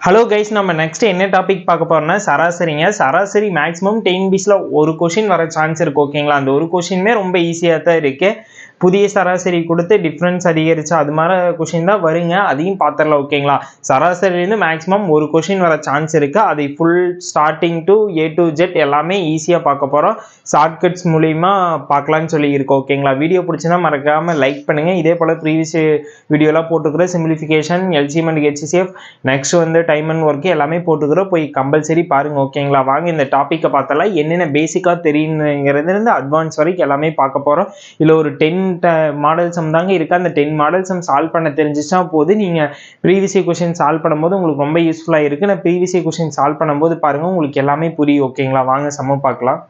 Hello guys, நம்ம next என்ன topic பார்க்க போறோம்னா சராசரிங்க. சராசரி மேக்ஸிமம் டிஎன்பிஎஸ்சில ஒரு கொஷின் வர சான்ஸ் இருக்கு. ஓகேங்களா, அந்த ஒரு கொஷினுமே ரொம்ப ஈஸியாக தான் இருக்கு. புதிய சராசரி கொடுத்து டிஃப்ரென்ஸ் அதிகரிச்சு அது மாதிரி கொஷின் தான் வருங்க. அதையும் பார்த்துடலாம். ஓகேங்களா, சராசரிலேருந்து மேக்ஸிமம் ஒரு கொஷின் வர சான்ஸ் இருக்கு. அதை full starting to A to Z எல்லாமே ஈஸியாக பார்க்க போகிறோம். ஷார்ட்கட்ஸ் மூலிமா பார்க்கலான்னு சொல்லி இருக்கோம். ஓகேங்களா, வீடியோ பிடிச்சினா மறக்காமல் லைக் பண்ணுங்க. இதே போல் ப்ரீவியஸ் வீடியோலாம் போட்டுக்கிற simplification, LCM and HCF, next வந்து டைம் அண்ட் ஒர்க்கு எல்லாமே போட்டுக்கிறோம். போய் கம்பல்சரி பாருங்க. ஓகேங்களா, வாங்க இந்த டாப்பிக்கை பார்த்தலாம். என்னென்ன பேசிக்காக தெரியுங்கிறதுலேருந்து அட்வான்ஸ் வரைக்கும் எல்லாமே பார்க்க போகிறோம். இல்லை ஒரு 10 மாடல் சம் தாங்க இருக்கு. அந்த 10 மாடல் சம் சால்வ் பண்ண தெரிஞ்சிச்சா போது நீங்க ப்ரீவியஸ் கொஸ்டின் சால்வ் பண்ணும்போது உங்களுக்கு ரொம்ப யூஸ்ஃபுல்லா இருக்கு. நான் ப்ரீவியஸ் கொஸ்டின் சால்வ் பண்ணும்போது பாருங்க, உங்களுக்கு எல்லாமே புரியும். ஓகேங்களா, வாங்க சம பார்க்கலாம்.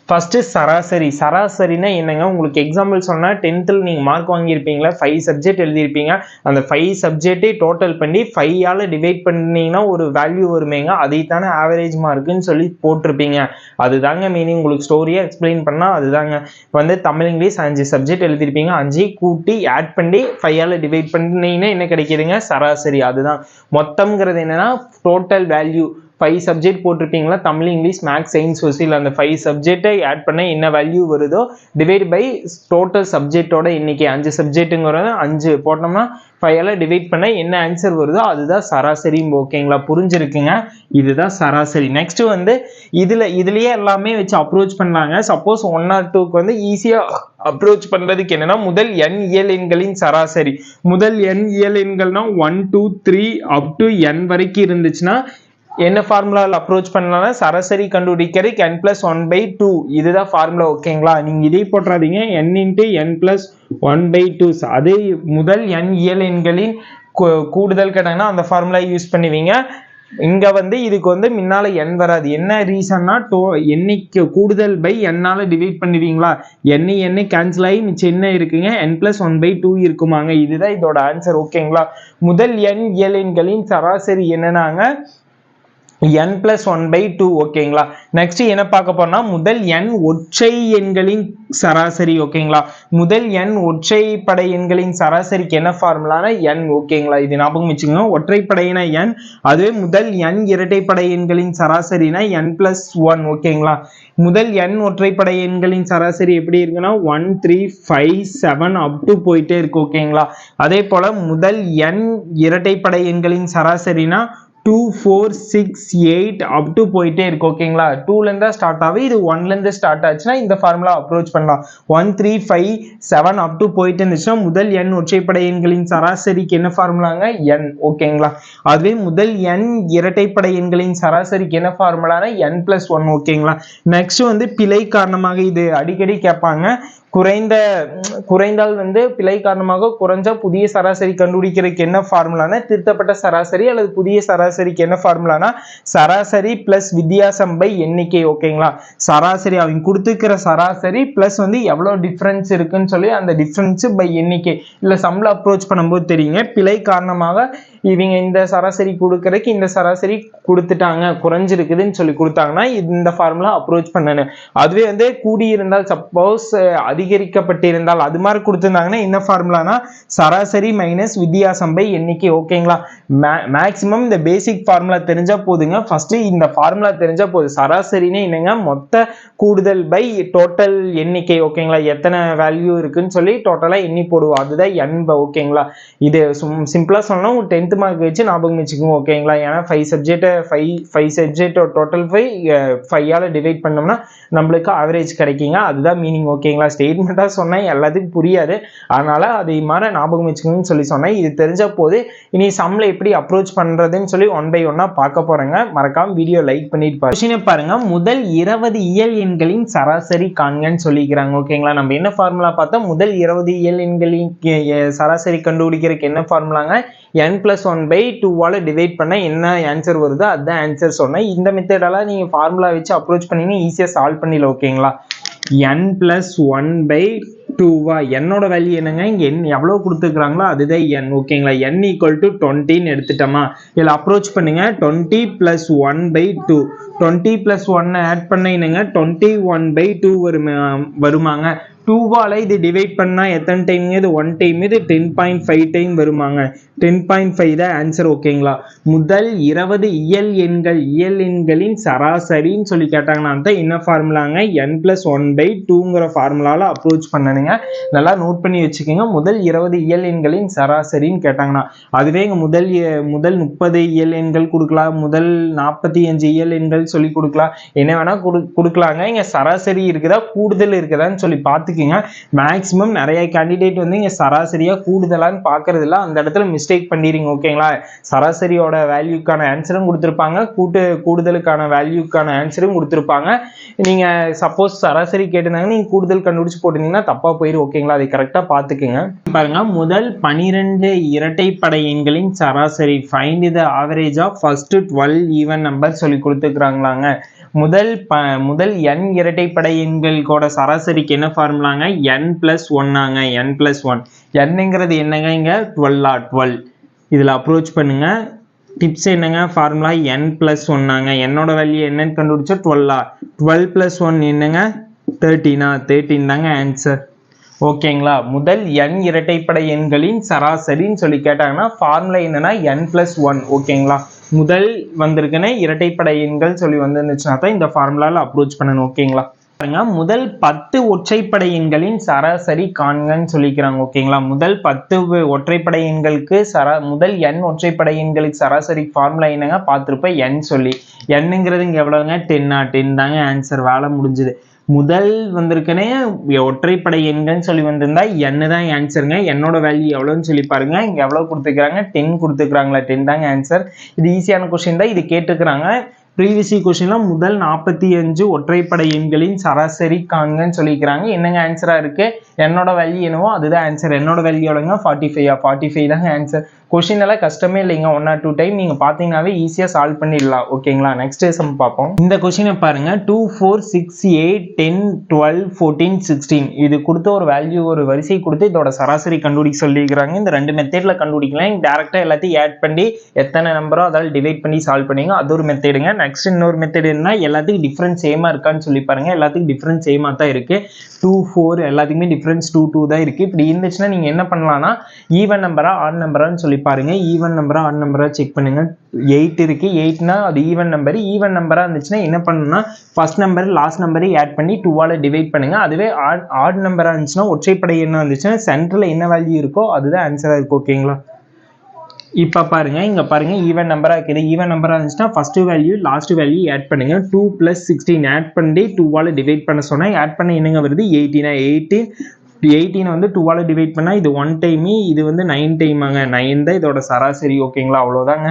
ஃபர்ஸ்ட் சராசரி. சராசரினா என்னங்க, உங்களுக்கு எக்ஸாம்பிள் சொன்னா 10th நீங்க மார்க் வாங்கியிருப்பீங்களா, 5 சப்ஜெக்ட் எழுதியிருப்பீங்க. அந்த 5 சப்ஜெக்டை டோட்டல் பண்ணி 5ஆல டிவைட் பண்ணீங்கன்னா ஒரு வேல்யூ வருமேங்க, அதைத்தானே ஆவரேஜ் மார்க்குன்னு சொல்லி போட்டிருப்பீங்க. அதுதாங்க மீனிங். உங்களுக்கு ஸ்டோரியா எக்ஸ்பிளைன் பண்ணா அதுதாங்க. வந்து தமிழ் இங்கிலீஷ் 5 சப்ஜெக்ட் எழுதியிருப்பீங்க. 5 கூட்டி ஆட் பண்ணி 5ஆல டிவைட் பண்ணீங்கன்னா என்ன கிடைக்குதுங்க, சராசரி. அதுதான் மொத்தம்ங்கிறது. என்னன்னா டோட்டல் வேல்யூ. 5 சப்ஜெக்ட் போட்டிருப்பீங்களா, Tamil English maths science social. அந்த 5 சப்ஜெக்டை ஆட் பண்ண என்ன வேல்யூ வருதோ டிவைட் பை டோட்டல் சப்ஜெக்டோட எண்ணிக்கை. 5 சப்ஜெக்ட்டுங்கிறது 5 போட்டோம்னா 5ஆல டிவைட் பண்ண என்ன ஆன்சர் வருதோ அதுதான் சராசரி. ஓகேங்களா, புரிஞ்சிருக்குங்க. இதுதான் சராசரி. நெக்ஸ்ட் வந்து இதுலயே எல்லாமே வச்சு அப்ரோச் பண்ணாங்க. சப்போஸ் 1 or 2க்கு வந்து ஈஸியா அப்ரோச் பண்றதுக்கு என்னன்னா, முதல் n இயல் எண்களின் சராசரி. முதல் n இயல் எண்கள்னா 1 2 3 அப் டு n வரைக்கும் இருந்துச்சுன்னா என்ன ஃபார்முலாவில் அப்ரோச் பண்ணலாம்னா, சராசரி கண்டுபிடிக்கிறதுக்கு n+1/2 இதுதான் ஃபார்முலா. ஓகேங்களா, நீங்க இதே போட்டுறாதீங்க, n × n+1/2. அதே முதல் n இயல் எண்களின் கூடுதல் கேட்டாங்கன்னா அந்த ஃபார்முலா யூஸ் பண்ணுவீங்க. இங்க வந்து இதுக்கு வந்து முன்னால n வராது. என்ன ரீசன்னா, எண்ணிக்கை கூடுதல் பை n-ஆல டிவைட் பண்ணுவீங்களா, n கேன்சல் ஆகி மிச்சம் என்ன இருக்குங்க, n+1/2 இருக்குமாங்க. இதுதான் இதோட ஆன்சர். ஓகேங்களா, முதல் n இயல் எண்களின் சராசரி என்னன்னாங்க n+1/2. ஓகேங்களா, நெக்ஸ்ட் என்ன பார்க்க போறோம்னா, முதல் n ஒற்றை எண்களின் சராசரி. ஓகேங்களா, முதல் n ஒற்றைப்படை எண்களின் சராசரிக்கு என்ன ஃபார்முலானா n. ஓகேங்களா, இது ஞாபகம் வச்சுக்கோங்க. ஒற்றைப்படையினா n, அதுவே முதல் n இரட்டைப்படை எண்களின் சராசரினா n+1. ஓகேங்களா, முதல் n ஒற்றைப்படை எண்களின் சராசரி எப்படி இருக்குன்னா 1 3 5 7 அப் டு போயிட்டே இருக்கு. ஓகேங்களா, அதே போல முதல் n இரட்டைப்படை எண்களின் சராசரினா 2 4 6 8 அப் டு போயிட்டே இருக்கு. ஓகேங்களா, 2ல இருந்தா ஸ்டார்ட் ஆகும், இது 1ல இருந்து ஸ்டார்ட் ஆச்சுன்னா இந்த ஃபார்முலா அப்ரோச் பண்ணலாம். 1 3 5 7 அப் டு போயிட்டு இருந்துச்சுன்னா முதல் n ஒற்றைப்படை எண்களின் சராசரிக்கு என்ன ஃபார்முலாங்க, n. ஓகேங்களா, அதுவே முதல் n இரட்டைப்படை எண்களின் சராசரிக்கு என்ன ஃபார்முலானா n+1. ஓகேங்களா, நெக்ஸ்ட் வந்து பிழை காரணமாக, இது அடிக்கடி கேட்பாங்க. குறைந்தால் வந்து பிழை காரணமாக குறைஞ்சா புதிய சராசரி கண்டுபிடிக்கிறதுக்கு என்ன ஃபார்முலானா திருத்தப்பட்ட சராசரி, அல்லது புதிய சராசரிக்கு என்ன ஃபார்முலானா சராசரி பிளஸ் வித்தியாசம் பை எண்ணிக்கை. ஓகேங்களா, சராசரி அவங்க கொடுத்துக்கிற சராசரி பிளஸ் வந்து எவ்வளவு டிஃபரன்ஸ் இருக்குன்னு சொல்லி அந்த டிஃபரன்ஸ் பை எண்ணிக்கை. இல்ல சம்பளம் அப்ரோச் பண்ணும்போது தெரியுங்க, பிழை காரணமாக இவங்க இந்த சராசரி கொடுக்கறதுக்கு இந்த சராசரி கொடுத்துட்டாங்க, குறைஞ்சிருக்குதுன்னு சொல்லி கொடுத்தாங்கன்னா இந்த ஃபார்முலா அப்ரோச் பண்ணணும். அதுவே வந்து கூடியிருந்தால், சப்போஸ் அதிகரிக்கப்பட்டிருந்தால் அது மாதிரி கொடுத்துருந்தாங்கன்னா என்ன ஃபார்முலானா சராசரி மைனஸ் வித்தியாசம் பை எண்ணிக்கை. ஓகேங்களா, மேக்ஸிமம் இந்த பேசிக் ஃபார்முலா தெரிஞ்சா போதுங்க. ஃபர்ஸ்ட் இந்த ஃபார்முலா தெரிஞ்சா போதும். சராசரினே என்னங்க, மொத்த கூடுதல் பை டோட்டல் எண்ணிக்கை. ஓகேங்களா, எத்தனை வேல்யூ இருக்குன்னு சொல்லி டோட்டலா எண்ணி போடுவோம், அதுதான் n. ஓகேங்களா, இது சிம்பிளா சொன்னா 10th மார்க் வச்சு ஞாபகம் வச்சுக்கோங்க. ஓகேங்களா, ஏன்னா 5 சப்ஜெக்ட் டோட்டல் 5ஆல டிவைட் பண்ணோம்னா நம்மளுக்கு ஆவரேஜ் கிடைக்குங்க, அதுதான் மீனிங். ஓகேங்களா, ஸ்டேட்மெண்டா சொன்னா எல்லாத்துக்கும் புரியாது, அதனால அதை மாதிரி ஞாபகம் வச்சுக்கணும்னு சொல்லி சொன்னேன். இது தெரிஞ்ச போது இனி சம்ல எப்படி அப்ரோச் பண்றதுன்னு சொல்லி 1 by 1 பார்க்க போறேங்க. மறக்காம வீடியோ லைக் பண்ணிட்டு பாருங்க. முதல் 20 இயல் எண்களின் சராசரி காண்கன்னு சொல்லிக்கிறாங்க. ஓகேங்களா, நம்ம என்ன ஃபார்முலா பார்த்தோம், முதல் 20 இயல் எண்களின் சராசரி கண்டுபிடிக்கிறதுக்கு என்ன ஃபார்முலாங்க, n+1/2ஆல டிவைட் பண்ண என்ன ஆன்சர் வருதோ அதுதான் ஆன்சர் சொன்னேன். இந்த மெத்தடெல்லாம் நீங்க ஃபார்முலா வச்சு அப்ரோச் பண்ணீங்கன்னா ஈஸியா சால்வ் பண்ணிடலாம். ஓகேங்களா, n+1/2 என்னோட வேல்யூ என்னங்க, இங்க n எவ்வளவு கொடுத்துருக்காங்களோ அதுதான் n. ஓகேங்களா, n = 20ன்னு எடுத்துட்டோமா, இதுல அப்ரோச் பண்ணுங்க. 20 + 1/2, 20 + 1 ஆட் பண்ண என்னங்க 21/2 வருமாங்க. 2வால இது டிவைட் பண்ணா எத்தனை டைம்? இது 1 டைம், இது 10.5 டைம் வருமாங்க. 10.5 தான் ஆன்சர். ஓகேங்களா? முதல் 20 இயல் எண்களின் சராசரின்னு சொல்லி கேட்டாங்கன்னா தான் என்ன ஃபார்முலாங்க? n+1/2ங்கிற ஃபார்முலால அப்ரோச் பண்ணணுங்க. நல்லா நோட் பண்ணி வச்சுக்கோங்க. முதல் 20 இயல் எண்களின் சராசரின்னு கேட்டாங்கன்னா அதுவே இங்க முதல் 30 இயல் எண்கள் கொடுக்கலாம், முதல் 45 இயல் எண்கள் சொல்லி கொடுக்கலாம், என்ன வேணா கொடுக்கலாங்க. இங்க சராசரி இருக்குதா கூடுதல் இருக்குதான்னு சொல்லி பார்த்துக்குங்க. மேக்ஸிமம் நிறைய கேண்டிடேட் வந்து இங்க சராசரியா கூடுதலான்னு பார்க்கறது இல்லை, அந்த இடத்துல மிஸ்டேக் பண்ணிடுங்க. ஓகேங்களா? சராசரியோட வேல்யூக்கான ஆன்சரும் கொடுத்துருப்பாங்க, கூடுதலுக்கான வேல்யூக்கான ஆன்சரும் கொடுத்துருப்பாங்க. நீங்க சப்போஸ் சராசரி கேட்டிருந்தாங்க நீங்க கூடுதல் கண்டுபிடிச்சு போட்டிருந்தீங்கன்னா தப்பா போயிடும். ஓகேங்களா? அதை கரெக்டா பார்த்துக்குங்க. பாருங்க, முதல் 12 இரட்டைப்படை எண்களின் சராசரி. Find the average of first 12 even number சொல்லி கொடுத்துருக்காங்களாங்க. முதல் n இரட்டைப்படை எண்களோட சராசரிக்கு என்ன ஃபார்முலாங்க? n+1ஆங்க. n+1. nங்கிறது என்னங்க? இங்க 12. இதுல அப்ரோச் பண்ணுங்க. டிப்ஸ் என்னங்க? ஃபார்முலா n+1ஆங்க. என்னோட வேல்யூ என்னன்னு கண்டுபிடிச்சா 12. 12+1 என்னங்க? 13 தாங்க ஆன்சர். ஓகேங்களா? முதல் n இரட்டைப்படை எண்களின் சராசரின்னு சொல்லி கேட்டாங்கன்னா ஃபார்முலா என்னன்னா n+1. ஓகேங்களா? முதல் வந்திருக்குன்னு இரட்டைப்படை எண்கள் சொல்லி வந்துருந்துச்சுன்னா தான் இந்த ஃபார்முலால அப்ரோச் பண்ணணும். ஓகேங்களா? பாருங்க, முதல் 10 ஒற்றைப்படை எண்களின் சராசரி காண்கன்னு சொல்லிக்கிறாங்க. ஓகேங்களா? முதல் 10 ஒற்றைப்படை எண்களுக்கு முதல் n ஒற்றைப்படை எண்களுக்கு சராசரி ஃபார்முலா என்னங்க? பார்த்துருப்பேன் n சொல்லி. nங்கிறது இங்க எவ்வளவுங்க? 10 தாங்க ஆன்சர். வேலை முடிஞ்சுது. முதல் வந்திருக்கனே ஒற்றைப்படை எண்கள்னு சொல்லி வந்திருந்தா n தான் ஆன்சருங்க. என்னோட வேல்யூ எவ்வளோன்னு சொல்லி பாருங்க. இங்க எவ்வளவு கொடுத்துருக்காங்க? 10 கொடுத்துருக்காங்களா? 10 தாங்க ஆன்சர். இது ஈஸியான கொஸ்டின் தான், இது கேட்டுக்கிறாங்க. ப்ரீவியஸ் கொஸ்டின்ல முதல் 45 ஒற்றைப்படை எண்களின் சராசரி காண்கன்னு சொல்லிக்கிறாங்க. என்னங்க ஆன்சரா இருக்கு? என்னோட வேல்யூ என்னவோ அதுதான் ஆன்சர். என்னோட வேல்யூ எவ்வளோங்க? 45 தாங்க ஆன்சர். கொஸ்டின் எல்லாம் கஷ்டமே இல்லைங்க. 1 or 2 டைம் நீங்க பாத்தீங்கன்னாவே ஈஸியா சால்வ் பண்ணிடலாம். ஓகேங்களா? நெக்ஸ்ட் சம் பார்ப்போம். இந்த கொஸ்டினை பாருங்க. 2 4 6 8 10 12 14 16 இது கொடுத்த ஒரு வேல்யூ, ஒரு வரிசை கொடுத்து இதோட சராசரி கண்டுபிடிக்க சொல்லிக்கிறாங்க. இந்த ரெண்டு மெத்தட்ல கண்டுபிடிக்கலாம். டேரக்டா எல்லாத்தையும் ஆட் பண்ணி எத்தனை நம்பரோ அதால டிவைட் பண்ணி சால்வ் பண்ணீங்க, அது ஒரு மெத்தடுங்க. நெக்ஸ்ட் இன்னொரு மெத்தட் என்ன? எல்லாத்துக்கும் டிஃபரன்ஸ் சேமா இருக்கான்னு சொல்லி பாருங்க. எல்லாத்துக்கும் டிஃபரன்ஸ் சேமா தான் இருக்கு. 2 4 எல்லாத்துக்குமே டிஃபரன்ஸ் 2 2 தான் இருக்கு. இப்படி இருந்துச்சுன்னா நீங்க என்ன பண்ணலாம்னா ஈவன் நம்பரா ஆட் நம்பரான்னு சொல்லி பாருங்க. ஈவன் நம்பரா ஆட் நம்பரா செக் பண்ணுங்க. 8 இருக்கு. 8னா அது ஈவன் நம்பரா இருந்துச்சுன்னா என்ன பண்ணணும்னா ஃபர்ஸ்ட் நம்பர் லாஸ்ட் நம்பரை ஆட் பண்ணி 2ஆல டிவைட் பண்ணுங்க. அதுவே ஆட் நம்பரா இருந்துச்சுன்னா ஒற்றைப்படை என்ன இருந்துச்சுன்னா சென்டர்ல என்ன வேல்யூ இருக்கோ அதுதான் ஆன்சரா இருக்கும். ஓகேங்களா? இப்ப பாருங்க, இங்க பாருங்க, ஈவன் நம்பரா இருக்குது. ஈவன் நம்பரா இருந்துச்சுன்னா first value last value add பண்ணுங்க. 2 + 16 ஆட் பண்ணி 2ஆல டிவைட் பண்ண சொன்னா ஆட் பண்ண என்னங்க வருது? 18 வந்து 2ஆல டிவைட் பண்ணா இது 1 டைம், இது வந்து 9 டைமாங்க. 9 தான் இதோட சராசரி. ஓகேங்களா? அவ்வளவுதாங்க.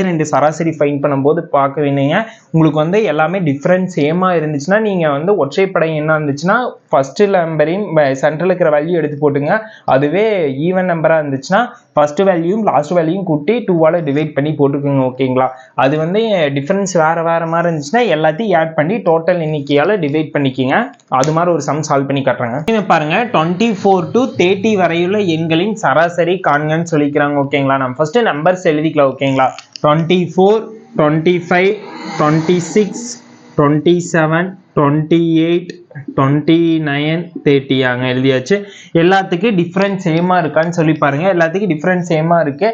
ரெண்டு சராசரி ஃபைண்ட் பண்ணும்போது பார்க்க வேண்டியங்க. உங்களுக்கு வந்து எல்லாமே டிஃபரன்ஸ் சேமா இருந்துச்சுன்னா நீங்க வந்து ஒற்றைப்படை என்ன இருந்துச்சுன்னா ஃபர்ஸ்ட் நம்பரையும் சென்டர்ல இருக்கிற வேல்யூ எடுத்து போட்டுங்க. அதுவே ஈவன் நம்பரா இருந்துச்சுன்னா ஃபர்ஸ்ட் வேல்யூயும் லாஸ்ட் வேல்யூயும் கூட்டி 2ஆல டிவைட் பண்ணி போட்டுக்கோங்க. ஓகேங்களா? அது வந்து டிஃபரன்ஸ் வேற மாதிரி இருந்துச்சுன்னா எல்லாத்தையும் ஆட் பண்ணி டோட்டல் எண்ணிக்கையால டிவைட் பண்ணிக்கோங்க. அது மாதிரி ஒரு சம் சால்வ் பண்ணி காட்டுறாங்க. பாருங்க, 24 to 30 வரையுள்ள எண்களின் சராசரி காண்கன்னு சொல்லிக்கிறாங்க. ஓகேங்களா? நம்ம ஃபர்ஸ்ட் நம்பர்ஸ் எழுதிக்கலாம். ஓகேங்களா? 24 25 26 27 28 29 30 ஆங்க எழுதியாச்சு. எல்லாத்துக்கும் டிஃபரன்ஸ் சேமா இருக்கான்னு சொல்லி பாருங்க. எல்லாத்துக்கும் டிஃபரன்ஸ் சேமா இருக்கு.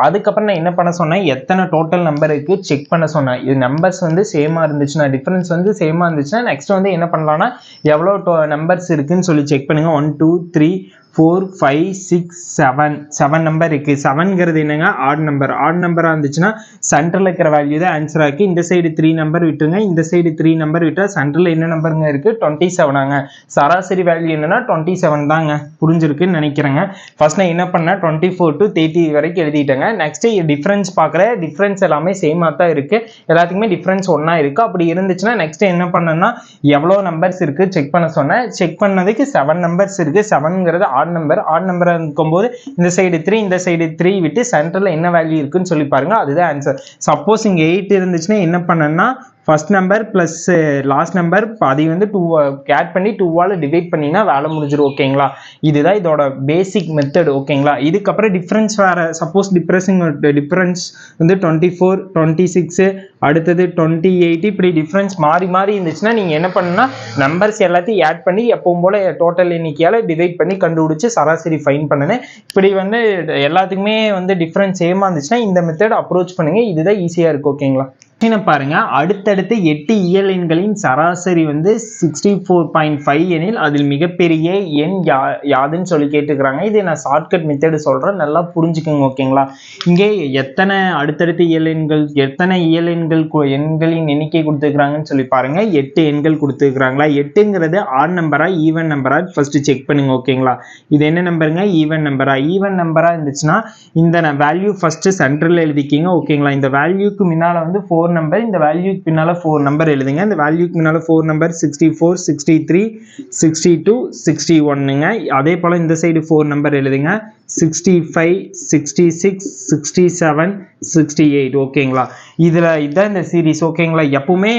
அதுக்கப்புறம் நான் என்ன பண்ண சொன்னேன்? எத்தனை டோட்டல் நம்பர் இருக்கு செக் பண்ண சொன்னேன். இது நம்பர்ஸ் வந்து சேமா இருந்துச்சுன்னா, டிஃபரன்ஸ் வந்து சேமா இருந்துச்சுன்னா நெக்ஸ்ட் வந்து என்ன பண்ணலாம்னா எவ்வளவு நம்பர்ஸ் இருக்குன்னு சொல்லி செக் பண்ணுங்க. 1 2 3 4 5 6 7 நம்பர் இருக்கு. 7ங்கிறது என்னங்க? ஆட் நம்பரா இருந்துச்சுன்னா சென்டர்ல இருக்கிற வேல்யூ தான் ஆன்சரா இருக்கு. இந்த சைடு 3 நம்பர் விட்டுருங்க. இந்த சைடு 3 நம்பர் விட்டா சென்டர்ல என்ன நம்பருங்க இருக்கு? 27 ஆங்க. சராசரி வேல்யூ என்னன்னா 27 தாங்க. புரிஞ்சிருக்குன்னு நினைக்கிறேங்க. ஃபர்ஸ்ட் நான் என்ன பண்ணேன்? 24 to 30 வரைக்கும் எழுதிட்டேங்க. நெக்ஸ்ட் டிஃபரன்ஸ் பார்க்குறேன். டிஃபரன்ஸ் எல்லாமே சேமா தான் இருக்கு. எல்லாத்துக்குமே டிஃபரன்ஸ் ஒன்னா இருக்கு. அப்படி இருந்துச்சுன்னா நெக்ஸ்ட் என்ன பண்ணேன்னா எவ்வளவு நம்பர்ஸ் இருக்கு செக் பண்ண சொன்னேன். செக் பண்ணதுக்கு 7 நம்பர்ஸ் இருக்கு. 7ங்கிறது ஆட் நம்பரா இருக்கும்போது இந்த சைடு 3 இந்த சைடு 3 விட்டு சென்டர்ல என்ன வேல்யூ இருக்குன்னு சொல்லி பாருங்க. அதுதான் ஆன்சர். சப்போஸ் இங்க 8 இருந்துச்சுன்னா என்ன பண்ணேன்னா first number plus last number அதை வந்து 2 ஆட் பண்ணி 2ஆல் டிவைட் பண்ணிங்கன்னா வேலை முடிஞ்சிடும் ஓகேங்களா. இதுதான் இதோட பேசிக் மெத்தட் ஓகேங்களா. இதுக்கப்புறம் டிஃப்ரென்ஸ் வேறு, சப்போஸ் டிஃப்ரென்ஸ் வந்து 24 26 அடுத்தது 28 இப்படி டிஃப்ரென்ஸ் மாறி மாறி இருந்துச்சுன்னா நீங்கள் என்ன பண்ணுன்னா நம்பர்ஸ் எல்லாத்தையும் ஆட் பண்ணி எப்பவும் போல் டோட்டல் எண்ணிக்கையால் டிவைட் பண்ணி கண்டுபிடிச்சி சராசரி ஃபைன் பண்ணுங்க. இப்படி வந்து எல்லாத்துக்குமே வந்து டிஃப்ரென்ஸ் சேமாக இருந்துச்சுன்னா இந்த மெத்தட் அப்ரோச் பண்ணுங்க. இதுதான் ஈஸியாக இருக்கும் ஓகேங்களா. பாருங்க, அடுத்தடுத்து 8 இயல் எண்களின் சராசரி வந்து 64.5 எனில் அதில் மிகப்பெரிய எண் யாதுன்னு சொல்லி கேட்டுக்கிறாங்க. இது நான் ஷார்ட்கட் மெத்தடு சொல்றேன், நல்லா புரிஞ்சுக்கோங்க ஓகேங்களா. இங்கே எத்தனை அடுத்தடுத்து இயல் எண்கள், எத்தனை இயல் எண்களின் எண்ணிக்கை கொடுத்துருக்காங்கன்னு சொல்லி பாருங்க. 8 எண்கள் கொடுத்துருக்காங்களா. 8ங்கிறது ஆட் நம்பரா ஈவன் நம்பரா ஃபர்ஸ்ட் செக் பண்ணுங்க ஓகேங்களா. இது என்ன நம்பருங்க, ஈவன் நம்பரா. ஈவன் நம்பரா இருந்துச்சுன்னா இந்த வேல்யூ ஃபர்ஸ்ட் சென்டர்ல எழுதிக்கிங்க ஓகேங்களா. இந்த வேல்யூக்கு முன்னால வந்து 4 நம்பர், இந்த வேல்யூக்கு பின்னால 4 நம்பர் எழுதுங்க. இந்த வேல்யூக்கு முன்னால 4 நம்பர் 64 63 62 61ங்க. அதே போல இந்த சைடு 4 நம்பர் எழுதுங்க 65 66 67 68 ஓகேங்களா. இதான் இந்த சீரிஸ் ஓகேங்களா. எப்பவுமே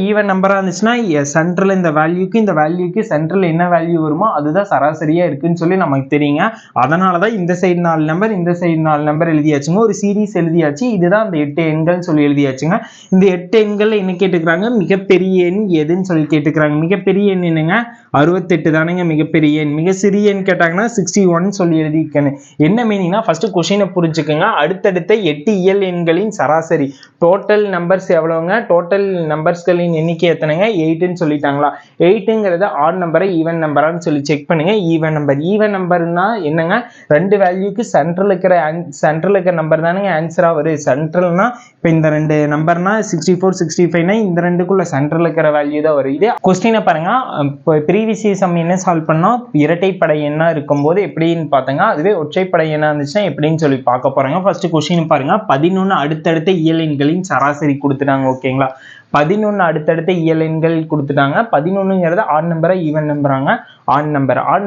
ஈவன் நம்பராக இருந்துச்சுன்னா சென்டரில் இந்த வேல்யூக்கு சென்டரில் என்ன வேல்யூ வருமோ அதுதான் சராசரியாக இருக்குன்னு சொல்லி நமக்கு தெரியுங்க. அதனால தான் இந்த சைடு 4 நம்பர், இந்த சைடு 4 நம்பர் எழுதியாச்சுங்க. ஒரு சீரீஸ் எழுதியாச்சு. இதுதான் அந்த 8 எண்கள் சொல்லி எழுதியாச்சுங்க. இந்த 8 எண்கள் என்ன கேட்டுக்கிறாங்க, மிகப்பெரிய எண் எதுன்னு சொல்லி கேட்டுக்கிறாங்க. மிகப்பெரிய எண் என்னங்க, 68 தானேங்க மிகப்பெரிய எண். மிக சிறிய எண் கேட்டாங்கன்னா 61 சொல்லி எழுதிக்கணும். என்ன மீனிங்னா ஃபர்ஸ்ட் கொஸ்டினை புரிஞ்சுக்கோங்க. அடுத்தடுத்த 8 இயல் எண்களின் சராசரி டோட்டல் நம்பர்ஸ் எவ்வளவுங்க, டோட்டல் நம்பர்ஸ்களின் எண்ணிக்கை எத்தனைங்க, 8ன்னு சொல்லிட்டாங்களா. 8ங்கிறத ஆட் நம்பரை ஈவன் நம்பரான்னு சொல்லி செக் பண்ணுங்க. ஈவன் நம்பர்னா என்னங்க, ரெண்டு வேல்யூக்கு சென்ட்ரல் இருக்கிற நம்பர் தானுங்க ஆன்சரா வரும். சென்ட்ரல்னா இப்போ இந்த ரெண்டு நம்பர்னா 64 65னா இந்த ரெண்டுக்குள்ள சென்ட்ரல் இருக்கிற வேல்யூ தான் வரும். இதே கொஸ்டினை பாருங்க, இப்போ ப்ரீவியஸ் சம் என்ன சால்வ் பண்ணோம், இரட்டைப்படை எண்ணா இருக்கும்போது எப்படின்னு பார்த்தங்க, அதுவே ஒற்றைப்படை எண்ணா இருந்துச்சுன்னா எப்படின்னு சொல்லி பார்க்க போறாங்க. ஃபர்ஸ்ட் கொஸ்டின் பாருங்க, 11 அடுத்தடுத்த இயல் எண்களின் சராசரி கொடுத்துட்டாங்க ஓகேங்களா. 11 அடுத்தடுத்த இயல் எண்கள் கொடுத்துட்டாங்க. 11ங்கிறது ஆட் நம்பரா ஈவன் நம்பராங்க, ஆட்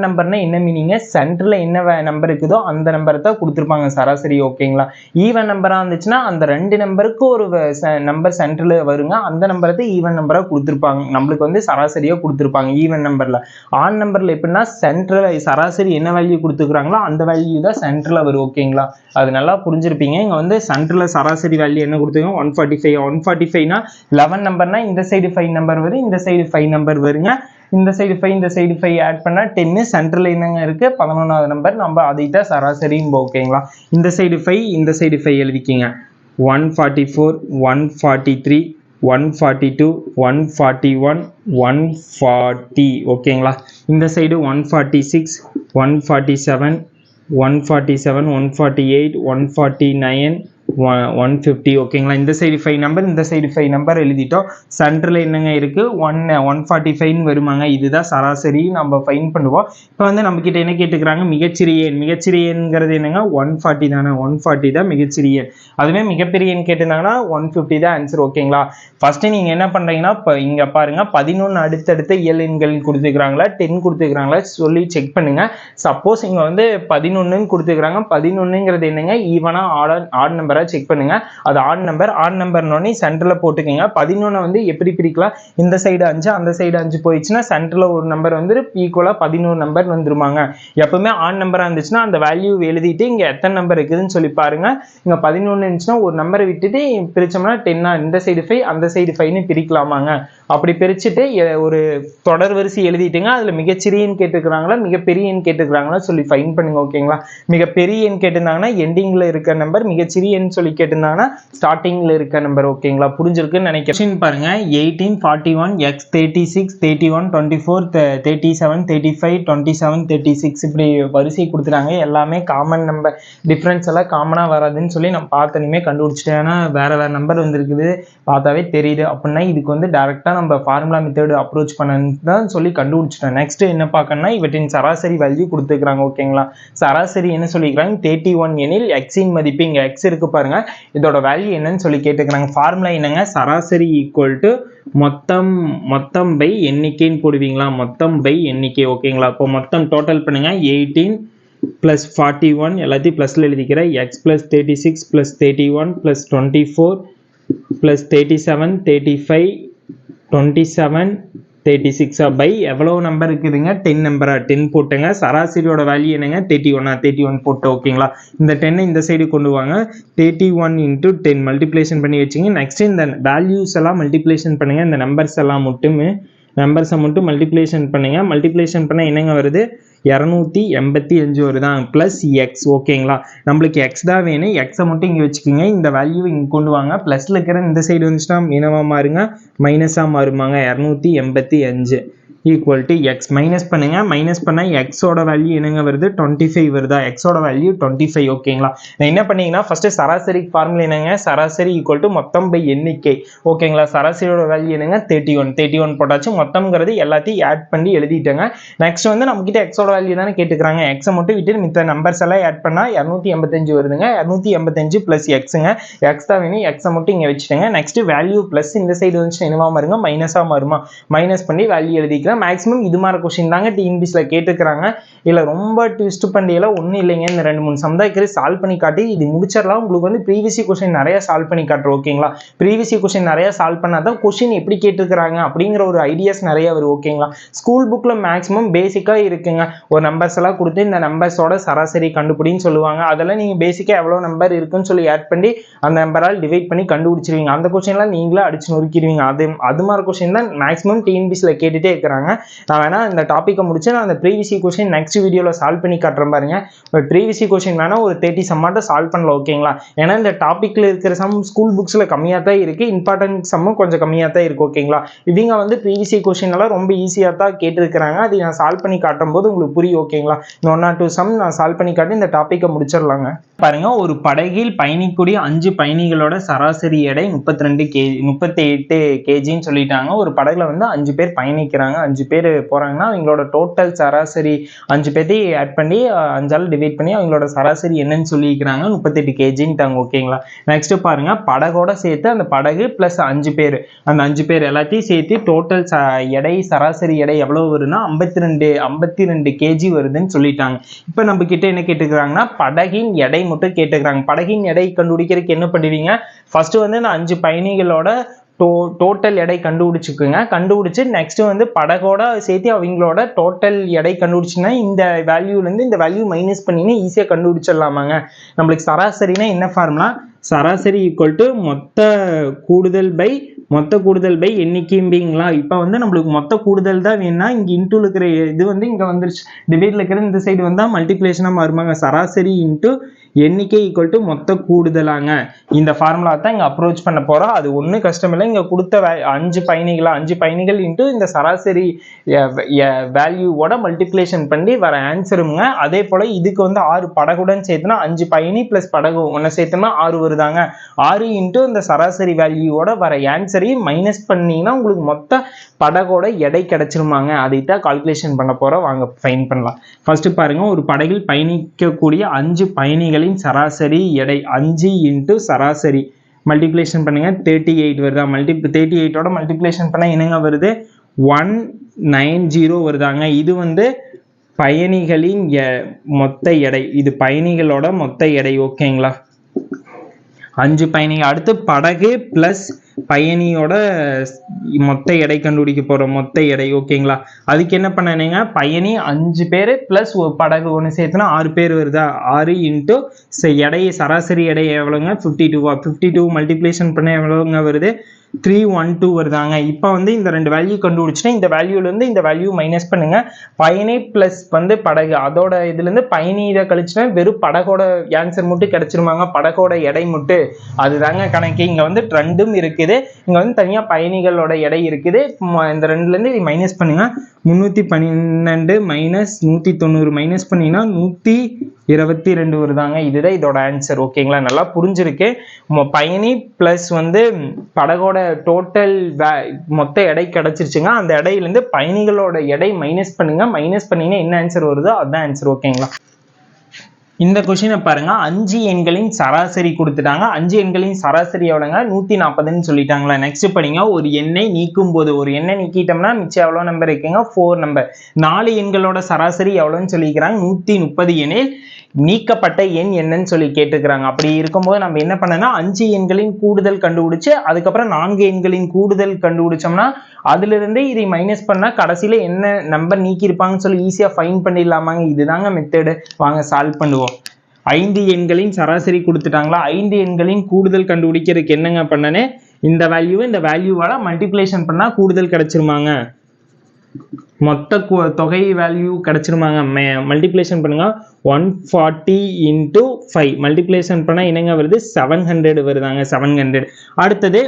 நம்பர்னா என்ன மீனிங்க, சென்டர்ல என்ன நம்பர் இருக்குதோ அந்த நம்பரை தான் கொடுத்துருப்பாங்க சராசரி ஓகேங்களா. ஈவன் நம்பரா இருந்துச்சுன்னா அந்த ரெண்டு நம்பருக்கு ஒரு நம்பர் சென்டர்ல வருங்க, அந்த நம்பரை தான் ஈவன் நம்பரா கொடுத்துருப்பாங்க, நம்மளுக்கு வந்து சராசரியா கொடுத்துருப்பாங்க ஈவன் நம்பர்ல. ஆட் நம்பர்ல எப்படின்னா சென்டர்ல சராசரி என்ன வேல்யூ கொடுத்துருக்காங்களோ அந்த வேல்யூ தான் சென்டர்ல வரும் ஓகேங்களா. அது நல்லா புரிஞ்சிருப்பீங்க. இங்க வந்து சென்டர்ல சராசரி வேல்யூ என்ன கொடுத்துருக்காங்க, 145னா 11 நம்பர்னா இந்த சைடு 5 நம்பர் வரும், இந்த சைடு 5 நம்பர் வருங்க. இந்த சைடு 5 இந்த சைடு 5 ஆட் பண்ணா 10. சென்டர்ல என்னங்க இருக்கு, 11வது நம்பர். நம்ம அதை தான் சராசரின்னு ஓகேங்களா. இந்த சைடு 5 இந்த சைடு 5 எழுதிக்கிங்க. 144 143 142 141 140 ஓகேங்களா. இந்த சைடு 146 147 147 148 149 150 ஓகேங்களா. இந்த சைடு 5 நம்பர், இந்த சைடு 5 நம்பர் எழுதிட்டோம். சென்டர்ல என்னங்க இருக்கு, 145 வருமாங்க. இதுதான் சராசரி நம்ம ஃபைன் பண்ணுவோம். இப்போ வந்து நம்ம கிட்ட என்ன கேட்டுக்கிறாங்க, மிகச்சிறிய எண்ங்கிறது என்னங்க, 140 தானே, 140 தான் மிகச்சிறிய எண். அதுவே மிகப்பெரிய எண் கேட்டிருந்தாங்கன்னா 150 தான் ஆன்சர் ஓகேங்களா. ஃபர்ஸ்ட் நீங்க என்ன பண்றீங்கன்னா, இப்போ இங்க பாருங்க 11 அடுத்தடுத்த இயல் எண்கள் கொடுத்துக்கிறாங்களா 10 கொடுத்துக்கிறாங்களா சொல்லி செக் பண்ணுங்க. சப்போஸ் இங்க வந்து 11 கொடுத்துக்கிறாங்க, 11ங்கிறது என்னங்க, ஈவனா ஆட் நம்பரா செக் பண்ணுங்க. அது ஆட் நம்பர்னோடனே சென்டர்ல போட்டுக்கோங்க. 11 வந்து எப்படி பிரிக்கலாம், இந்த சைடு 5 அந்த சைடு 5 போயிடுச்சுன்னா சென்டர்ல ஒரு நம்பர் வந்து ஈக்குவலா 11 நம்பர் வந்துருமாங்க. எப்பவுமே ஆட் நம்பரா இருந்துச்சுன்னா அந்த வேல்யூ எழுதிட்டு இங்க எத்தனை நம்பர் இருக்குதுன்னு சொல்லி பாருங்க. இங்க 11 இருந்துச்சுன்னா ஒரு நம்பரை விட்டுட்டு பிரிச்சோம்னா 10 இந்த சைடு 5 அந்த சைடு 5ன்னு பிரிக்கலாமாங்க. அப்படி பிரிச்சுட்டு ஒரு தொடர் வரிசை எழுதிட்டுங்க. அதுல மிகச்சிறிய எண் கேட்டுக்கிறாங்களா மிகப்பெரிய எண் கேட்டுக்கிறாங்களா சொல்லி ஃபைன் பண்ணுங்க ஓகேங்களா. மிகப்பெரிய எண் கேட்டிருந்தாங்கன்னா எண்டிங்ல இருக்க நம்பர், மிகச்சிறிய எண் சொல்லி கேட்டிருந்தாங்கன்னா ஸ்டார்டிங்ல இருக்க நம்பர் ஓகேங்களா. புரிஞ்சிருக்குன்னு நினைக்கிறேன். பாருங்க 18 41 x 36 31 24 37 35 27 36 இப்படி வரிசை கொடுத்துட்டாங்க. எல்லாமே காமன் நம்பர், டிஃபரன்ஸ் எல்லாம் காமனா வராதுன்னு சொல்லி நம்ம பார்த்தனுமே கண்டுபிடிச்சிட்டேன். ஏன்னா வேற நம்பர் வந்துருக்குது பார்த்தாவே தெரியுது அப்படின்னா இதுக்கு வந்து டைரக்டா நம்ம ஃபார்முலா மெத்தட் அப்ரோச் பண்ணதான் சொல்லி கண்டுபிடிச்சிட்டோம். நெக்ஸ்ட் என்ன பார்க்கணும்னா இவற்றின் சராசரி வேல்யூ கொடுத்துக்கிறாங்க ஓகேங்களா. சராசரி என்ன சொல்லிக்கிறாங்க, 31 எனில் எக்ஸின் மதிப்பு, இங்க எக்ஸ் இருக்கு பாருங்க, இதோட வேல்யூ என்னன்னு சொல்லி கேட்டுக்கிறாங்க. ஃபார்முலா என்னங்க, சராசரி ஈக்குவல் டு மொத்தம் பை எண்ணிக்கைன்னு போடுவீங்களா, மொத்தம் பை எண்ணிக்கை ஓகேங்களா. இப்போ மொத்தம் டோட்டல் பண்ணுங்க, 18 + 41 எல்லாத்தையும் பிளஸ்ல எழுதிக்கிறேன், x + 36 + 31 + 24 plus 37 35 27 36 பை எவ்வளவு நம்பர் இருக்குதுங்க 10 நம்பரா 10 போட்டுங்க சராசரியோட வேல்யூ என்னங்க 31 போட்டு ஓகேங்களா இந்த 10 இந்த சைடு கொண்டு வாங்க 31 into 10 மல்டிப்ளிகேஷன் பண்ணி வச்சிங்க நெக்ஸ்ட் இந்த வேல்யூஸ் எல்லாம் மல்டிப்ளிகேஷன் பண்ணுங்க இந்த நம்பர்ஸ் எல்லாம் மட்டுமே நம்பர்ஸை மட்டும் மல்டிப்ளிகேஷன் பண்ணுங்க மல்டிப்ளிகேஷன் பண்ண என்னங்க வருது 285 வருதான் பிளஸ் எக்ஸ் ஓகேங்களா நம்மளுக்கு எக்ஸ் தான் வேணும் எக்ஸை மட்டும் இங்கே வச்சுக்கோங்க இந்த வேல்யூ இங்கே கொண்டு வாங்க ப்ளஸில் இருக்கிற இந்த சைடு வந்துச்சுன்னா என்னவா மாறுங்க மைனஸாக மாறுமாங்க 285 ஈக்குவல் டு எக்ஸ் மைனஸ் பண்ணுங்க மைனஸ் பண்ணால் எக்ஸோட வேல்யூ என்னங்க வருது 25 வருதா எக்ஸோட வேல்யூ 25 ஓகேங்களா நான் என்ன பண்ணீங்கன்னா ஃபர்ஸ்ட் சராசரி ஃபார்முலா என்னங்க சராசரி ஈக்குவல் டு மொத்தம் பை எண்ணிக்கை ஓகேங்களா சராசரியோட வேல்யூ என்னங்க 31 போட்டாச்சு மொத்தம்ங்கிறது எல்லாத்தையும் ஆட் பண்ணி எழுதிட்டேங்க நெக்ஸ்ட் வந்து நம்ம கிட்ட எக்ஸோட வேல்யூ தானே கேட்டுக்கிறாங்க எக்ஸை மட்டும் விட்டு மித்த நம்பர்ஸ் எல்லாம் ஆட் பண்ணால் 285 வருதுங்க 285 பிளஸ் எக்ஸுங்க எக்ஸ் தான் வேணும் எக்ஸை மட்டும் இங்கே வச்சுட்டேங்க நெக்ஸ்ட் வேல்யூ பிளஸ் இந்த சைடு வந்துச்சு என்னவா மாறுங்க மைனஸாக மாறுமா மைனஸ் பண்ணி வேல்யூ எழுதிக்கலாம் மேக்ஸிமம் இது மாதிரி கொஸ்டின் தாங்க டிஎன்பிஎஸ்ல கேட்டுக்கிறாங்க இல்ல ரொம்ப ட்விஸ்ட் பண்ணியல ஒன்றும் இல்லைங்க இந்த 2-3 சம்தாய்க்கு சால்வ் பண்ணி காட்டி இது முடிச்சிடலாம் உங்களுக்கு வந்து ப்ரீவியஸ் கொஸ்டின் நிறைய சால்வ் பண்ணி காட்டுறோம் ஓகேங்களா ப்ரீவியஸ் கொஸ்டின் நிறைய சால்வ் பண்ணாதான் கொஸ்டின் எப்படி கேட்டுக்கிறாங்க அப்படிங்கிற ஒரு ஐடியாஸ் நிறைய வரும் ஓகேங்களா ஸ்கூல் புக்ல மேக்ஸிமம் பேசிக்கா இருக்குங்க ஒரு நம்பர்ஸ் எல்லாம் கொடுத்து இந்த நம்பர்ஸோட சராசரி கண்டுபிடின்னு சொல்லுவாங்க அதெல்லாம் நீங்க பேசிக்கா எவ்வளவு நம்பர் இருக்குன்னு சொல்லி ஆட் பண்ணி அந்த நம்பரால் டிவைட் பண்ணி கண்டுபிடிச்சிருவீங்க அந்த கொஸ்டின்லாம் நீங்களே அடிச்சு நொறுக்கிடுவீங்க அது மாதிரி கொஸ்டின் தான் மேக்ஸிமம் டிஎன்பிஎஸ்ல கேட்டுட்டே இருக்கிறாங்க நான் வேணா இந்த டாபிக்கை முடிச்சு நான் அந்த ப்ரீவியஸ் கொஸ்டின் நெக்ஸ்ட் வீடியோல சால்வ் பண்ணி காட்டுறேன் பாருங்க ப்ரீவியஸ் கொஸ்டின் வேணா ஒரு 30 சம்மாட்ட சால்வ் பண்ணலாம் ஓகேங்களா ஏன்னா இந்த டாபிக்ல இருக்கிற சம் ஸ்கூல் புக்ஸ்ல கம்மியா தான் இருக்கு இம்பார்ட்டன்ட் சம்மும் கொஞ்சம் கம்மியா தான் இருக்கு ஓகேங்களா இவங்க வந்து ப்ரீவியஸ் கொஸ்டின் எல்லாம் ரொம்ப ஈஸியா தான் கேட்டிருக்கிறாங்க அதை நான் சால்வ் பண்ணி காட்டும் போது உங்களுக்கு புரியும் ஓகேங்களா 1 or 2 சம் நான் சால்வ் பண்ணி காட்டி இந்த டாபிக்கை முடிச்சிடலாங்க பாருங்க ஒரு படகில் பயணிக்கூடிய 5 பயணிகளோட சராசரி எடை 38 கேஜின்னு சொல்லிட்டாங்க ஒரு படகுல வந்து 5 பேர் பயணிக்கிறாங்க 5 பேர் போறாங்கன்னா அவங்களோட டோட்டல் சராசரி 5 பேர்த்தையும் ஆட் பண்ணி 5ஆல் டிவைட் பண்ணி அவங்களோட சராசரி என்னன்னு சொல்லிக்கிறாங்க 38 கேஜின்ட்டாங்க ஓகேங்களா நெக்ஸ்ட் பாருங்க படகோட சேர்த்து அந்த படகு பிளஸ் 5 பேர் அந்த 5 பேர் எல்லாத்தையும் சேர்த்து டோட்டல் எடை சராசரி எடை எவ்வளவு வருதுன்னா 52 கேஜி வருதுன்னு சொல்லிட்டாங்க இப்போ நம்ம கிட்ட என்ன கேட்டுக்கிறாங்கன்னா படகின் எடை மட்டும் கேட்டுக்கிறாங்க படகின் எடை கண்டுபிடிக்கிறதுக்கு என்ன பண்ணுவீங்க ஃபர்ஸ்ட் வந்து இந்த 5 பயணிகளோட டோட்டல் எடை கண்டுபிடிச்சு நெக்ஸ்ட் வந்து படகோட சேர்த்து அவங்களோட டோட்டல் எடை கண்டுபிடிச்சுன்னா இந்த வேல்யூல இருந்து இந்த வேல்யூ மைனஸ் பண்ணினா ஈஸியா கண்டுபிடிச்சிடலாமாங்க நம்மளுக்கு சராசரினா என்ன ஃபார்முலா சராசரி ஈக்குவல் டு மொத்த கூடுதல் பை எண்ணிக்கைங்களா இப்போ வந்து நம்மளுக்கு மொத்த கூடுதல் தான் வேணும்னா இங்க இன்டூல இருக்கிற இது வந்து இங்க வந்துருச்சு டிவைட்ல இருக்கிற இந்த சைடு வந்தா மல்டிப்ளிகேஷனா மாறுமாங்க சராசரி இன்டூ எண்ணிக்கை ஈக்குவல் டு மொத்த கூடுதலாங்க இந்த ஃபார்முலா தான் இங்க அப்ரோச் பண்ண போறோம் அது ஒன்றும் கஷ்டம் இல்லை இங்க கொடுத்த 5 பயணிகள் இன்டூ இந்த சராசரி வேல்யூவோட மல்டிப்ளிகேஷன் பண்ணி வர ஆன்சருங்க அதே போல இதுக்கு வந்து 6 படகுடன் சேர்த்துனா 5 பயணி பிளஸ் படகு ஒன்னு சேர்த்துனா 6 வருதாங்க 6 இன்டூ இந்த சராசரி வேல்யூவோட வர ஆன்சரையும் மைனஸ் பண்ணீங்கன்னா உங்களுக்கு மொத்த படகோட எடை கிடைச்சிருமாங்க அதைத்தான் கால்குலேஷன் பண்ண போறோம் வாங்க ஃபைன் பண்ணலாம் ஃபர்ஸ்ட் பாருங்க ஒரு படகில் பயணிக்கக்கூடிய 5 பயணிகளின் சராசரி எடை 5 இன்டூ சராசரி மல்டிப்ளிகேஷன் பண்ணுங்க 38 வருதா 38ஓட மல்டிப்ளிகேஷன் பண்ணா என்னங்க வருது 190 வருதாங்க இது வந்து பயணிகளின் மொத்த எடை இது பயணிகளோட மொத்த எடை ஓகேங்களா 5 பயணிகள் அடுத்து படகு பிளஸ் பயணியோட மொத்த எடை கண்டுபிடிக்க போறோம் மொத்த எடை ஓகேங்களா அதுக்கு என்ன பண்ணீங்க பயணி 5 பேர் பிளஸ் ஒரு படகு ஒன்று சேர்த்துனா 6 பேர் வருதா 6 இன்டூ எடை சராசரி எடை எவ்வளோங்க 52 மல்டிப்ளிகேஷன் பண்ண எவ்வளோங்க வருது 312 வருதாங்க இப்போ வந்து இந்த 2 வேல்யூ கண்டுபிடிச்சுன்னா இந்த வேல்யூல இருந்து இந்த வேல்யூ மைனஸ் பண்ணுங்க பயணி பிளஸ் வந்து படகு அதோட இதுல இருந்து பயணி இதை கழிச்சுன்னா வெறும் படகோட ஆன்சர் மட்டும் கிடைச்சிருமாங்க படகோட எடை மட்டும் அதுதாங்க கணக்கு இங்க வந்து ரெண்டும் இருக்குது இங்க வந்து தனியா பயணிகளோட எடை இருக்குது இந்த 2ல இருந்து இது மைனஸ் பண்ணுங்க 312 மைனஸ் 190 மைனஸ் பண்ணீங்கன்னா 122 வருதாங்க இதுதான் இதோட ஆன்சர் ஓகேங்களா நல்லா புரிஞ்சிருக்கு பயணி பிளஸ் வந்து படகோட டோட்டல் மொத்த எடை கிடைச்சிருச்சுங்க அந்த எடையில இருந்து பயணிகளோட எடை மைனஸ் பண்ணுங்க மைனஸ் பண்ணீங்கன்னா என்ன ஆன்சர் வருதோ அதுதான் ஆன்சர் ஓகேங்களா இந்த கொஸ்டினை பாருங்க 5 எண்களின் சராசரி கொடுத்துட்டாங்க 5 எண்களின் சராசரி எவ்வளோங்க 140ன்னு சொல்லிட்டாங்களா நெக்ஸ்ட் படிங்க ஒரு எண்ணை நீக்கும் போது ஒரு எண்ணை நீக்கிட்டோம்னா மிச்சம் எவ்வளோ நம்பர் இருக்குங்க 4 நம்பர் 4 எண்களோட சராசரி எவ்வளோன்னு சொல்லிக்கிறாங்க 130 எனில் நீக்கப்பட்ட எண் என்னன்னு சொல்லி கேட்டுக்கிறாங்க. அப்படி இருக்கும்போது நம்ம என்ன பண்ணனா 5 எண்களின் கூடுதல் கண்டுபிடிச்சு அதுக்கப்புறம் 4 எண்களின் கூடுதல் கண்டுபிடிச்சோம்னா அதுல இருந்து இதை மைனஸ் பண்ணா கடைசியில என்ன நம்பர் நீக்கி இருப்பாங்கன்னு சொல்லி ஈஸியா ஃபைண்ட் பண்ணிடலாமாங்க. இதுதாங்க மெத்தடு. வாங்க சால்வ் பண்ணுவோம். 5 எண்களின் சராசரி கொடுத்துட்டாங்களா, 5 எண்களின் கூடுதல் கண்டுபிடிக்கிறதுக்கு என்னங்க பண்ணனே, இந்த வேல்யூவால மல்டிப்ளிகேஷன் பண்ணா கூடுதல் கிடைச்சிருமாங்க. மொத்த தொகை வேல்யூ கிடைச்சிருமாங்க. மல்டிப்ளிகேஷன் பண்ணுங்க. 140 into 5 மல்டிப்ளிகேஷன் பண்ணா என்னங்க வருது, 700 வருதாங்க. 700. அடுத்தது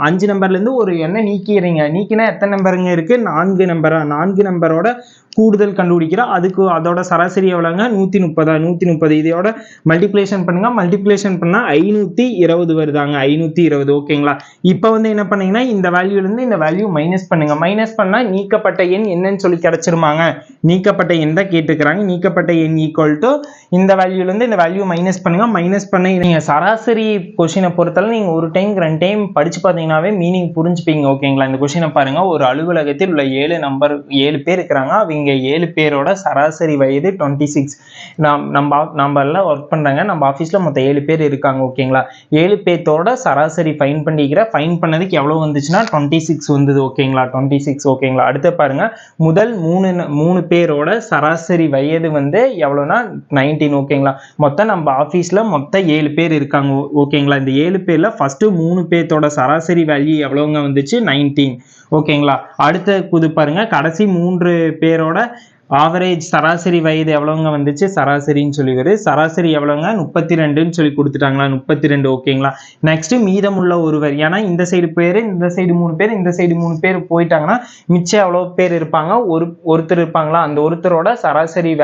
5 நம்பர்ல இருந்து ஒரு எண்ணை நீக்கிறீங்க. நீக்கினா எத்தனை நம்பருங்க இருக்கு, 4 நம்பரா. 4 நம்பரோட கூடுதல் கண்டுபிடிக்கிறோம். அதுக்கு அதோட சராசரி எவ்வளவுங்க, 130. இதோட மல்டிப்ளிகேஷன் பண்ணுங்க. மல்டிப்ளிகேஷன் பண்ணா 520 வருதாங்க. 520. ஓகேங்களா. இப்போ என்ன பண்ணீங்கன்னா இந்த வேல்யூல இருந்து இந்த வேல்யூ மைனஸ் பண்ணுங்க. மைனஸ் பண்ணா நீக்கப்பட்ட எண் என்னன்னு சொல்லி கிடைச்சிருமாங்க. நீக்கப்பட்ட எண் தான் கேட்டுக்கிறாங்க. நீக்கப்பட்ட எண் ஈக்குவல் டு இந்த வேல்யூல இருந்து இந்த வேல்யூ மைனஸ் பண்ணுங்க. மைனஸ் பண்ண நீங்க சராசரி கொஸ்டினை பொறுத்தவரை நீங்க ஒரு டைம் 2 டைம் படிச்சு பார்த்தீங்கன்னாவே மீனிங் புரிஞ்சுப்பீங்க. ஓகேங்களா. இந்த கொஸ்டினை பாருங்க. ஒரு அலுவலகத்தில் உள்ள 7 பேர் இருக்கிறாங்க. அவங்க 7 பேரோட சராசரி வயது 26. நம்ம எல்லாம் ஒர்க் பண்றாங்க. நம்ம ஆஃபீஸ்ல மொத்தம் 7 பேர் இருக்காங்க. ஓகேங்களா. 7 பேத்தோட சராசரி ஃபைன் பண்ணதுக்கு எவ்வளவு வந்துச்சுன்னா 26 வந்தது. ஓகேங்களா. 26. ஓகேங்களா. அடுத்து பாருங்க. முதல் 3 பேரோட சராசரி வயது எவ்வளவுனா 19. ஓகேங்களா. மொத்தம் நம்ம ஆபீஸ்ல மொத்தம் 7 பேர் இருக்காங்க. ஓகேங்களா. இந்த 7 பேர்ல ஃபர்ஸ்ட் 3 பேத்தோட சராசரி வேல்யூ எவ்வளவுங்க வந்துச்சு, 19. ஓகேங்களா. அடுத்த பாருங்க. கடைசி 3 பேரோட ஆவரேஜ் சராசரி வயது எவ்வளவுங்க வந்துச்சு, சராசரின்னு சொல்லி வருது. சராசரி எவ்வளவுங்க, 32ன்னு சொல்லி கொடுத்துட்டாங்களா, 32. ஓகேங்களா. நெக்ஸ்ட் மீதமுள்ள ஒருவர், ஏன்னா இந்த சைடு பேர், இந்த சைடு 3 பேர், இந்த சைடு 3 பேர் போயிட்டாங்கன்னா மிச்சம் எவ்வளவு பேர் இருப்பாங்க, ஒருத்தர் இருப்பாங்களா. அந்த ஒருத்தரோட சராசரி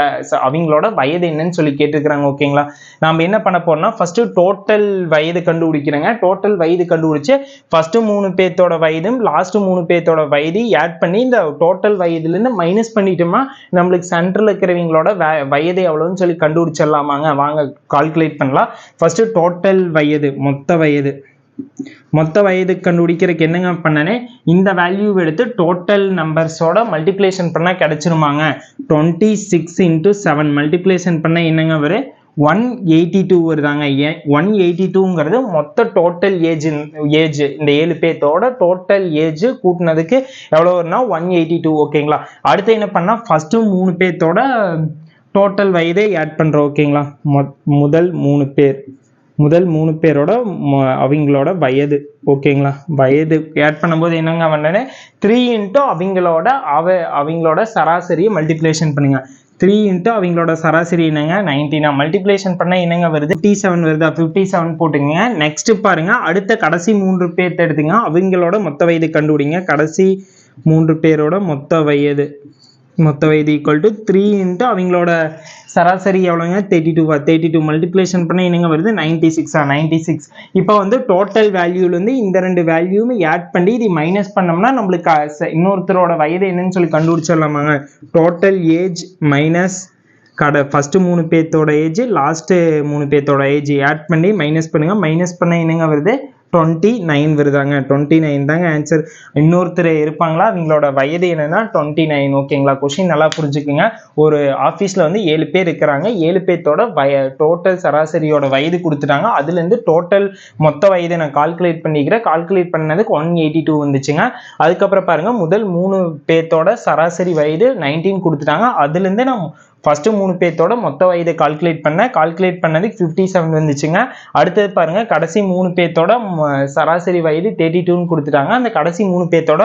அவங்களோட வயது என்னன்னு சொல்லி கேட்டுக்கிறாங்க. ஓகேங்களா. நாம என்ன பண்ண போறோம்னா ஃபர்ஸ்ட் டோட்டல் வயது கண்டுபிடிக்கிறேங்க. டோட்டல் வயது கண்டுபிடிச்சு ஃபர்ஸ்ட் 3 பேத்தோட வயதும் லாஸ்ட் 3 பேத்தோட வயது ஆட் பண்ணி இந்த டோட்டல் வயதுல இருந்து மைனஸ் பண்ணிட்டோம்னா நம்மளுக்கு சென்டர்ல இருக்கிறவங்களோட வயது எவ்வளவுன்னு சொல்லி கண்டுபிடிச்சிடலாமாங்க. வாங்க கால்குலேட் பண்ணலாம். ஃபர்ஸ்ட் டோட்டல் வயது, மொத்த வயது கண்டுபிடிக்கிறதுக்கு என்னங்க பண்ணனே, இந்த வேல்யூ எடுத்து டோட்டல் நம்பர்ஸோட மல்டிப்ளிகேஷன் பண்ணா கிடைச்சிருமாங்க. 26 into 7 மல்டிப்ளிகேஷன் பண்ண என்னங்க வரும், 182 வருதாங்க. 182ங்கிறது மொத்த டோட்டல் ஏஜ். இந்த 7 பேத்தோட டோட்டல் ஏஜ் கூட்டினதுக்கு எவ்வளவு வரும்னா 182. ஓகேங்களா. அடுத்து என்ன பண்ணா ஃபர்ஸ்ட் 3 பேத்தோட டோட்டல் வயதை ஆட் பண்றோம். ஓகேங்களா. முதல் 3 பேரோட அவங்களோட வயது. ஓகேங்களா. வயது ஆட் பண்ணும்போது என்னங்க பண்ணனே, 3 into அவங்களோட சராசரியை மல்டிப்ளிகேஷன் பண்ணுங்க. 3 into அவங்களோட சராசரி என்னங்க 19. மல்டிப்ளிகேஷன் பண்ண என்னங்க வருது, 57 வருதா. 57 போட்டுங்க. நெக்ஸ்ட் பாருங்க. அடுத்த கடைசி 3 பேர்த்த எடுத்துங்க. அவங்களோட மொத்த வயது கண்டுபிடிங்க. கடைசி 3 பேரோட மொத்த வயது ஈக்குவல் டு 3 into அவங்களோட சராசரி எவ்வளவுங்க, 32 மல்டிப்ளிகேஷன் பண்ண என்னங்க வருது, 96. இப்போ டோட்டல் வேல்யூல இருந்து இந்த 2 வேல்யூமே ஆட் பண்ணி இது மைனஸ் பண்ணோம்னா நம்மளுக்கு இன்னொருத்தரோட வயது என்னன்னு சொல்லி கண்டுபிடிச்சிடலாமாங்க. டோட்டல் ஏஜ் மைனஸ் ஃபர்ஸ்ட் 3 பேத்தோட ஏஜ், லாஸ்ட் 3 பேத்தோட ஏஜ் ஆட் பண்ணி மைனஸ் பண்ணுங்க. மைனஸ் பண்ண என்னங்க வருது, 29 வருதாங்க. 29 தாங்க ஆன்சர். இன்னொருத்தர் இருப்பாங்களா, அவங்களோட வயது என்னன்னா 29. ஓகேங்களா. கொஸ்டின் நல்லா புரிஞ்சுக்குங்க. ஒரு ஆஃபீஸ்ல 7 பேர் இருக்கிறாங்க. 7 பேத்தோட டோட்டல் சராசரியோட வயது கொடுத்துட்டாங்க. அதுல இருந்து டோட்டல் மொத்த வயதை நான் கால்குலேட் பண்ணிக்கிறேன். கால்குலேட் பண்ணதுக்கு 182 வந்துச்சுங்க. அதுக்கப்புறம் பாருங்க, முதல் 3 பேத்தோட சராசரி வயது 19 கொடுத்துட்டாங்க. அதுல இருந்து நான் ஃபர்ஸ்ட் 3 பேத்தோட மொத்த வயதை கால்குலேட் பண்ணதுக்கு 57 வந்துச்சுங்க. அடுத்தது பாருங்க, கடைசி 3 பேத்தோட சராசரி வயது 32ன்னு கொடுத்துட்டாங்க. அந்த கடைசி 3 பேத்தோட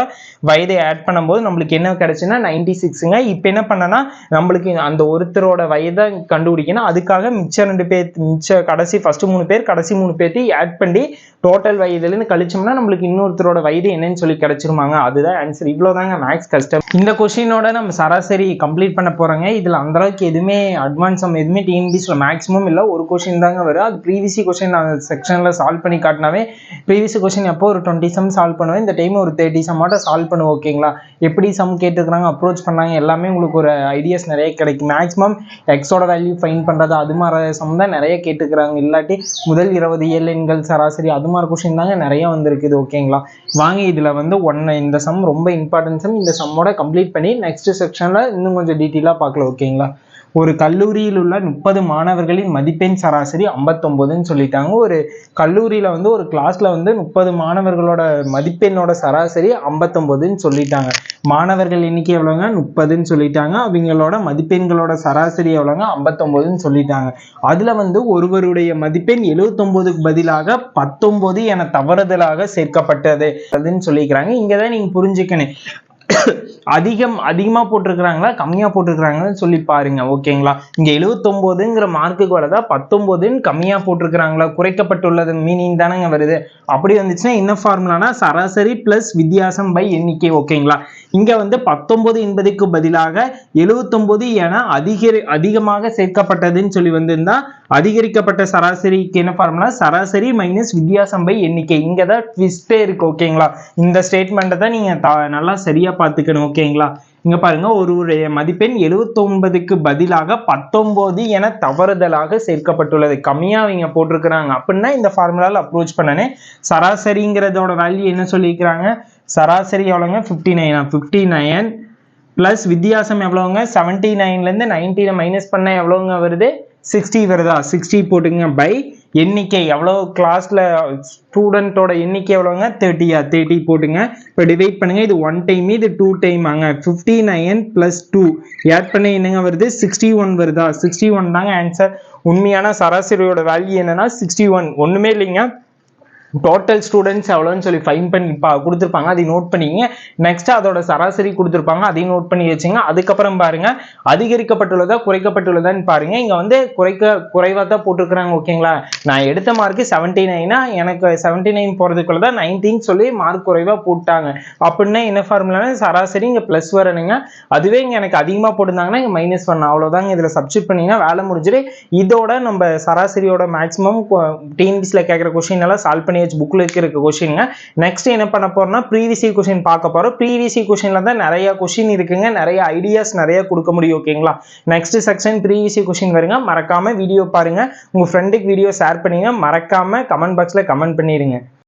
வயதை ஆட் பண்ணும்போது நம்மளுக்கு என்ன கிடைச்சுன்னா 96ங்க. இப்போ என்ன பண்ணனா நம்மளுக்கு அந்த ஒருத்தரோட வயதை கண்டுபிடிக்கணும். அதுக்காக மிச்ச கடைசி ஃபர்ஸ்ட் 3 பேர் கடைசி 3 பேர்த்தையும் ஆட் பண்ணி டோட்டல் வயதுல இருந்து கழிச்சோம்னா நம்மளுக்கு இன்னொருத்தரோட வயது என்னன்னு சொல்லி கிடைச்சிருமாங்க. அதுதான் ஆன்சர். இவ்வளவுதாங்க மேக்ஸ் கஷ்டம். இந்த கொஸ்டினோட நம்ம சராசரி கம்ப்ளீட் பண்ண போறோங்க. இதுல அந்த எதுவுமே அட்வான்ஸ் எதுவுமே டிஎன்பிஎஸ்ல மேக்ஸிமம் இல்ல, ஒரு கொஸ்டின் தாங்க வரும். அது ப்ரீவியஸ் கொஸ்டின் நான் செக்ஷன்ல சால்வ் பண்ணி காட்டினாவே ப்ரீவியஸ் கொஸ்டின் எப்போ ஒரு 20 சம் சால்வ் பண்ணுவேன். இந்த டைம் ஒரு 30 சம் மட்டும் சால்வ் பண்ணுவோம். ஓகேங்களா. எப்படி சம் கேட்டுக்கிறாங்க, அப்ரோச் பண்ணாங்க, எல்லாமே உங்களுக்கு ஒரு ஐடியாஸ் நிறைய கிடைக்கும். மேக்ஸிமம் எக்ஸோட வேல்யூ ஃபைன் பண்றது அது மாதிரி சம் தான் நிறைய கேட்டுக்கிறாங்க. இல்லாட்டி முதல் 20 இயல் எண்கள் சராசரி அது மாதிரி கொஸ்டின் தாங்க நிறைய வந்திருக்குது. ஓகேங்களா. வாங்க இதுல இந்த சம் ரொம்ப இம்பார்ட்டன்ட் சம். இந்த சம்மோட கம்ப்ளீட் பண்ணி நெக்ஸ்ட் செக்ஷன்ல இன்னும் கொஞ்சம் டீட்டெயிலா பார்க்கலாம். ஓகேங்களா. ஒரு கல்லூரியில் உள்ள 30 மாணவர்களின் மதிப்பெண் சராசரி 59ன்னு சொல்லிட்டாங்க. ஒரு கல்லூரியில வந்து ஒரு கிளாஸ்ல வந்து 30 மாணவர்களோட மதிப்பெண்ணோட சராசரி 59ன்னு சொல்லிட்டாங்க. மாணவர்கள் எண்ணிக்கை எவ்வளவுங்க? 30ன்னு சொல்லிட்டாங்க. அவங்களோட மதிப்பெண்களோட சராசரி எவ்வளவுங்க? 59ன்னு சொல்லிட்டாங்க. அதுல வந்து ஒருவருடைய மதிப்பெண் 79க்கு பதிலாக 19 என தவறுதலாக சேர்க்கப்பட்டது அதுன்னு சொல்லிக்கிறாங்க. இங்கதான் நீங்க புரிஞ்சுக்கணும், அதிகமா போட்டிருக்கிறாங்களா கம்மியா போட்டிருக்கிறாங்கன்னு சொல்லி பாருங்க. ஓகேங்களா? இங்க 79ங்கிற மார்க்குக்கு வரதா 19ன்னு கம்மியா போட்டிருக்கிறாங்களா குறைக்கப்பட்டுள்ளது மீனிங் தானங்க வருது. அப்படி வந்துச்சுன்னா என்ன ஃபார்முலானா சராசரி பிளஸ் வித்தியாசம் பை எண்ணிக்கை. ஓகேங்களா? இங்க வந்து 19 என்பதுக்கு பதிலாக 79 என அதிகமாக சேர்க்கப்பட்டதுன்னு சொல்லி வந்திருந்தா அதிகரிக்கப்பட்ட சராசரிக்கு என்ன ஃபார்முலா? சராசரி மைனஸ் வித்தியாசம் பை எண்ணிக்கை. இங்கதான் ட்விஸ்டே இருக்கு. ஓகேங்களா? இந்த ஸ்டேட்மெண்ட்டை தான் நீங்க நல்லா சரியா பார்த்துக்கணும். ஓகேங்களா? இங்க பாருங்க, ஒருவருடைய மதிப்பெண் 79க்கு பதிலாக 19 என தவறுதலாக சேர்க்கப்பட்டுள்ளது. கம்மியா அவங்க போட்டிருக்கிறாங்க அப்படின்னா இந்த ஃபார்முலால அப்ரோச் பண்ணனே. சராசரிங்கிறதோட வேல்யூ என்ன சொல்லியிருக்கிறாங்க? சராசரி எவ்வளவுங்க? 59 பிளஸ் வித்தியாசம் எவ்வளவுங்க? 79ல இருந்து 19 மைனஸ் பண்ண எவ்வளவுங்க வருது? 60 வருதா? 60 போட்டுங்க பை எண்ணிக்கை எவ்வளவு, கிளாஸ்ல ஸ்டூடெண்டோட எண்ணிக்கை எவ்வளவுங்க? 30 போட்டுங்க. இப்போ டிவைட் பண்ணுங்க. இது 1 டைம், இது 2 டைம் ஆங்க. 59 பிளஸ் 2 ஆட் பண்ண என்னங்க வருது? 61 வருதா? 61 தாங்க ஆன்சர். உண்மையான சராசரியோட வேல்யூ என்னன்னா 61. ஒண்ணுமே இல்லைங்க, டோட்டல் ஸ்டூடெண்ட்ஸ் எவ்வளோன்னு சொல்லி ஃபைன் பண்ணி கொடுத்துருப்பாங்க, அதை நோட் பண்ணிங்க. நெக்ஸ்ட் அதோட சராசரி கொடுத்துருப்பாங்க, அதையும் நோட் பண்ணி வச்சுங்க. அதுக்கப்புறம் பாருங்க அதிகரிக்கப்பட்டுள்ளதா குறைக்கப்பட்டுள்ளதான்னு பாருங்க. இங்க வந்து குறைவா தான் போட்டிருக்கிறாங்க. ஓகேங்களா? நான் எடுத்த மார்க்கு 79, எனக்கு 79 போறதுக்குள்ள தான் 19 சொல்லி மார்க் குறைவா போட்டாங்க. அப்படின்னா என்ன ஃபார்முலானா சராசரி இங்க பிளஸ் வரணுங்க. அதுவே இங்க எனக்கு அதிகமா போட்டிருந்தாங்கன்னா இங்க மைனஸ் பண்ண, அவ்வளவுதாங்க. இதுல சப்ஸ்டிட் பண்ணீங்கன்னா வேலை முடிஞ்சிடு. இதோட நம்ம சராசரியோட மேக்ஸிமம் டிஎன்பிசில கேட்குற கொஸ்டின் எல்லாம் சால்வ் பண்ணி புக்ல இருக்கிற கொஸ்டின்ங்க. நெக்ஸ்ட் என்ன பண்ண போறோம்னா ப்ரீவியஸ் இயர் கொஸ்டின் பார்க்க போறோம். ப்ரீவியஸ் இயர் கொஸ்டின்ல தான் நிறைய கொஸ்டின் இருக்குங்க, நிறைய ஐடியாஸ் நிறைய கொடுக்க முடியும். ஓகேங்களா? Next section previous year question வருங்க. மறக்காம வீடியோ பாருங்க, உங்க ஃப்ரெண்டுக்கு வீடியோ ஷேர் பண்ணுங்க, மறக்காம கமெண்ட் பாக்ஸ்ல கமெண்ட் பண்ணிருங்க.